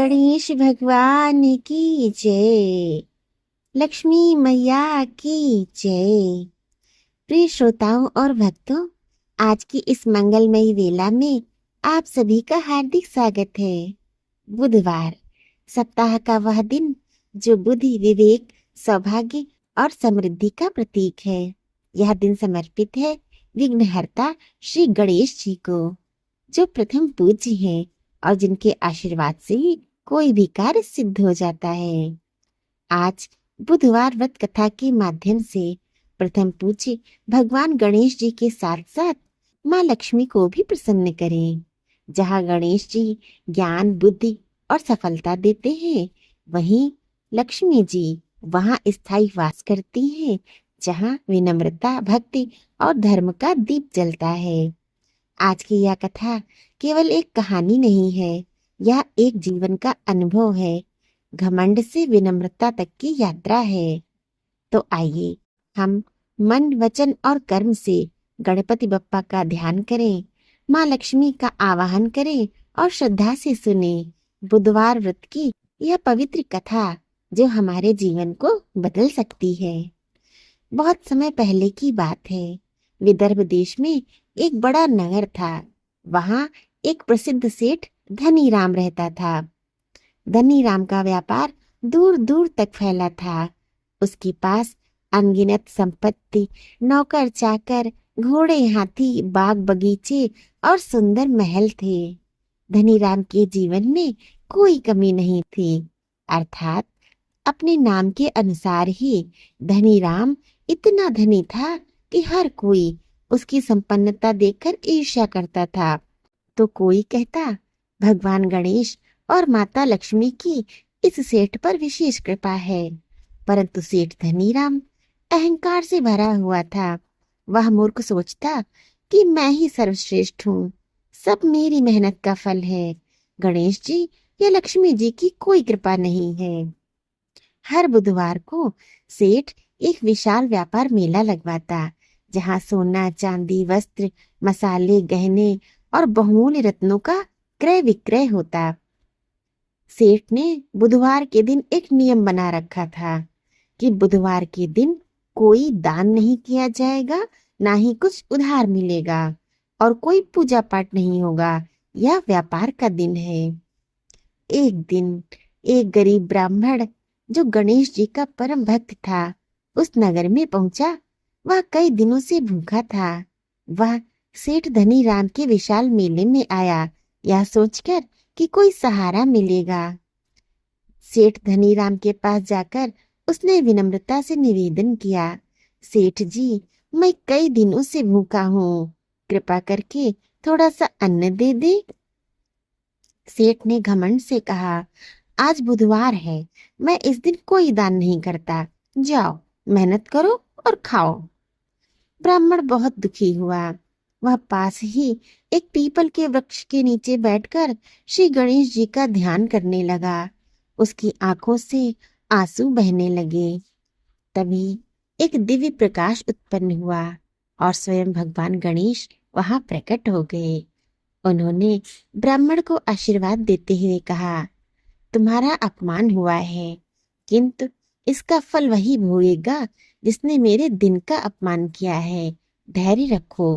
गणेश भगवान की जय, लक्ष्मी मैया की जय। प्रिय श्रोताओं और भक्तों, आज की इस मंगलमयी वेला में आप सभी का हार्दिक स्वागत है। बुधवार, सप्ताह का वह दिन जो बुद्धि, विवेक, सौभाग्य और समृद्धि का प्रतीक है। यह दिन समर्पित है विघ्नहर्ता श्री गणेश जी को, जो प्रथम पूज्य हैं और जिनके आशीर्वाद से ही कोई भी कार्य सिद्ध हो जाता है। आज बुधवार व्रत कथा के माध्यम से प्रथम पूज्य भगवान गणेश जी के साथ साथ माँ लक्ष्मी को भी प्रसन्न करें। जहाँ गणेश जी ज्ञान, बुद्धि और सफलता देते हैं, वहीं लक्ष्मी जी वहाँ स्थायी वास करती हैं, जहाँ विनम्रता, भक्ति और धर्म का दीप जलता है। आज की यह कथा केवल एक कहानी नहीं है, यह एक जीवन का अनुभव है। घमंड से विनम्रता तक की यात्रा है। तो आइए हम मन, वचन और कर्म से गणपति बप्पा का ध्यान करें, माँ लक्ष्मी का आवाहन करें और श्रद्धा से सुने बुधवार व्रत की यह पवित्र कथा, जो हमारे जीवन को बदल सकती है। बहुत समय पहले की बात है। विदर्भ देश में एक बड़ा नगर था। वहाँ एक प्रसिद्ध सेठ धनीराम रहता था। धनीराम का व्यापार दूर दूर तक फैला था। उसके पास अनगिनत संपत्ति, नौकर चाकर, घोड़े, हाथी, बाग बगीचे और सुंदर महल थे। धनीराम के जीवन में कोई कमी नहीं थी। अर्थात अपने नाम के अनुसार ही धनीराम इतना धनी था कि हर कोई उसकी संपन्नता देखकर ईर्ष्या करता था। तो कोई कहता भगवान गणेश और माता लक्ष्मी की इस सेठ पर विशेष कृपा है। परंतु सेठ धनीराम अहंकार से भरा हुआ था। वह मूर्ख सोचता कि मैं ही सर्वश्रेष्ठ हूँ, सब मेरी मेहनत का फल है। गणेश जी या लक्ष्मी जी की कोई कृपा नहीं है। हर बुधवार को सेठ एक विशाल व्यापार मेला लगवाता, जहाँ सोना, चांदी, वस्त्र, मसाले, गहने और बहुमूल्य रत्नों का क्रय विक्रय होता। सेठ ने बुधवार के दिन एक नियम बना रखा था कि बुधवार के दिन कोई दान नहीं किया जाएगा, ना ही कुछ उधार मिलेगा और कोई पूजा पाठ नहीं होगा। यह व्यापार का दिन है। एक दिन एक गरीब ब्राह्मण, जो गणेश जी का परम भक्त था, उस नगर में पहुंचा। वह कई दिनों से भूखा था। वह सेठ धनीराम के विशाल मेले में आया, यह सोचकर कि कोई सहारा मिलेगा। सेठ धनीराम के पास जाकर उसने विनम्रता से निवेदन किया, सेठ जी, मैं कई दिनों से भूखा हूँ, कृपा करके थोड़ा सा अन्न दे दे। सेठ ने घमंड से कहा, आज बुधवार है, मैं इस दिन कोई दान नहीं करता। जाओ, मेहनत करो और खाओ। ब्राह्मण बहुत दुखी हुआ। वह पास ही एक पीपल के वृक्ष के नीचे बैठकर श्री गणेश जी का ध्यान करने लगा। उसकी आंखों से आंसू बहने लगे। तभी एक दिव्य प्रकाश उत्पन्न हुआ और स्वयं भगवान गणेश वहां प्रकट हो गए। उन्होंने ब्राह्मण को आशीर्वाद देते हुए कहा, तुम्हारा अपमान हुआ है, किंतु इसका फल वही भोगेगा जिसने मेरे दिन का अपमान किया है। धैर्य रखो।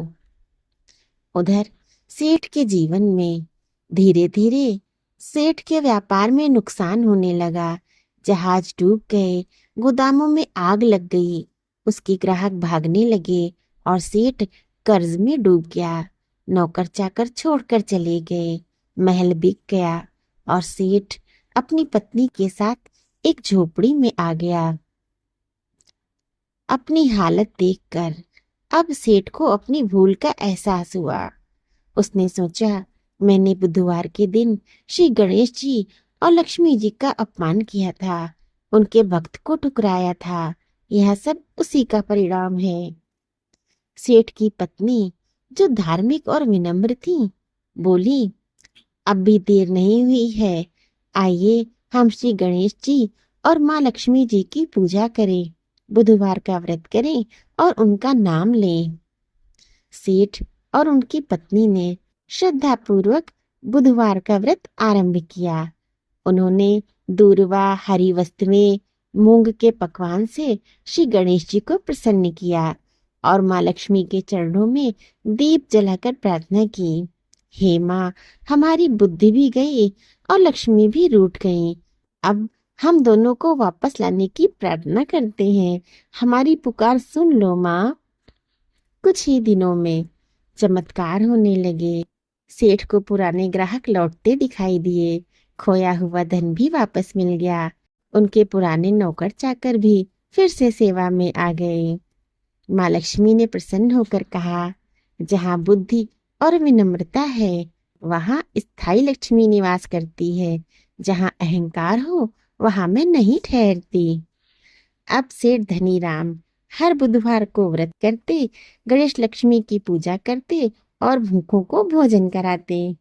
उधर सेठ के जीवन में धीरे धीरे सेठ के व्यापार में नुकसान होने लगा। जहाज डूब गए, गोदामों में आग लग गई, उसके ग्राहक भागने लगे और सेठ कर्ज में डूब गया। नौकर चाकर छोड़कर चले गए, महल बिक गया और सेठ अपनी पत्नी के साथ एक झोपड़ी में आ गया। अपनी हालत देखकर अब सेठ को अपनी भूल का एहसास हुआ। उसने सोचा, मैंने बुधवार के दिन श्री गणेश जी और लक्ष्मी जी का अपमान किया था, उनके भक्त को ठुकराया था। यह सब उसी का परिणाम है। सेठ की पत्नी, जो धार्मिक और विनम्र थी, बोली, अब भी देर नहीं हुई है, आइए हम श्री गणेश जी और माँ लक्ष्मी जी की पूजा करें, बुधवार का व्रत करें और उनका नाम लें। सेठ और उनकी पत्नी ने श्रद्धा पूर्वक बुधवार का व्रत आरंभ किया। उन्होंने दूर्वा, हरी वस्त्रें, मूंग के पकवान से श्री गणेश जी को प्रसन्न किया और माँ लक्ष्मी के चरणों में दीप जलाकर प्रार्थना की। हे माँ, हमारी बुद्धि भी गई और लक्ष्मी भी रूठ गई। अब हम दोनों को वापस लाने की प्रार्थना करते हैं। हमारी पुकार सुन लो माँ। कुछ ही दिनों में चमत्कार होने लगे। सेठ को पुराने ग्राहक लौटते दिखाई दिए। खोया हुआ धन भी वापस मिल गया। उनके पुराने नौकर चाकर भी फिर से सेवा में आ गए। माँ लक्ष्मी ने प्रसन्न होकर कहा, जहाँ बुद्धि और विनम्रता है वहाँ स्थायी लक्ष्मी निवास करती है। जहाँ अहंकार हो वहाँ मैं नहीं ठहरती। अब सेठ धनीराम हर बुधवार को व्रत करते, गणेश लक्ष्मी की पूजा करते और भूखों को भोजन कराते।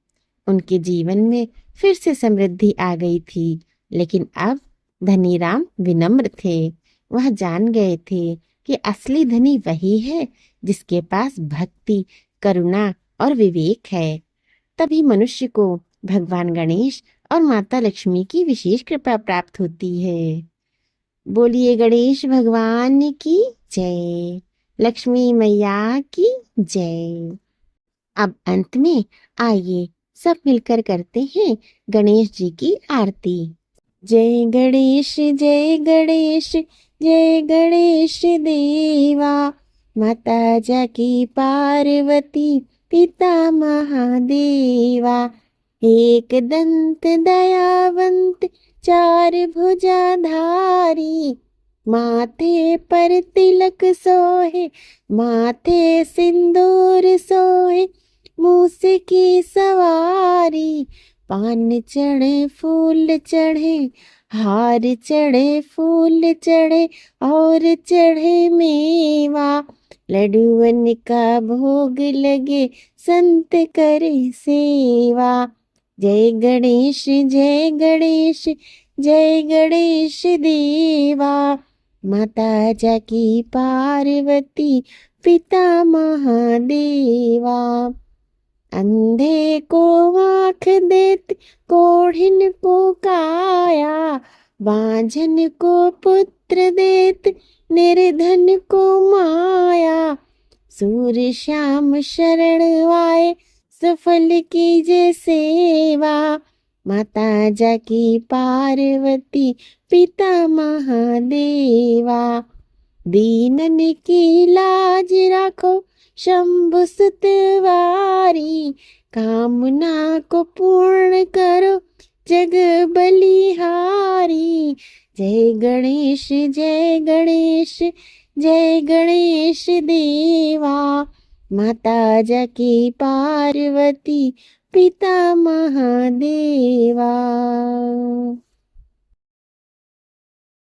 उनके जीवन में फिर से समृद्धि आ गई थी। लेकिन अब धनीराम विनम्र थे। वह जान गए थे कि असली धनी वही है जिसके पास भक्ति, करुणा और विवेक है। तभी मनुष्य को भगवान गणेश और माता लक्ष्मी की विशेष कृपा प्राप्त होती है। बोलिए गणेश भगवान की जय, लक्ष्मी मैया की जय। अब अंत में आइए सब मिलकर करते हैं गणेश जी की आरती। जय गणेश जय गणेश जय गणेश देवा, माता जाकी पार्वती पिता महादेवा। एक दंत दयावंत चार भुजाधारी, माथे पर तिलक सोहे माथे सिंदूर सोहे, मूस की सवारी। पान चढ़े फूल चढ़े, हार चढ़े फूल चढ़े और चढ़े मेवा। लड्डूअन का भोग लगे संत करे सेवा। जय गणेश जय गणेश जय गणेश देवा, माता जाकी पार्वती पिता महादेवा। अंधे को आँख देत, कोढ़िन को काया, बांझन को पुत्र देत, निर्धन को माया। सूर्य श्याम शरण आए, सफल कीजे सेवा। माता जाकी पार्वती पिता महादेवा। दीनन की लाज राखो शंभु सुतवारी, कामना को पूर्ण करो जग बलिहारी। जय गणेश जय गणेश जय गणेश देवा, माता जाकी पार्वती पिता महादेवा।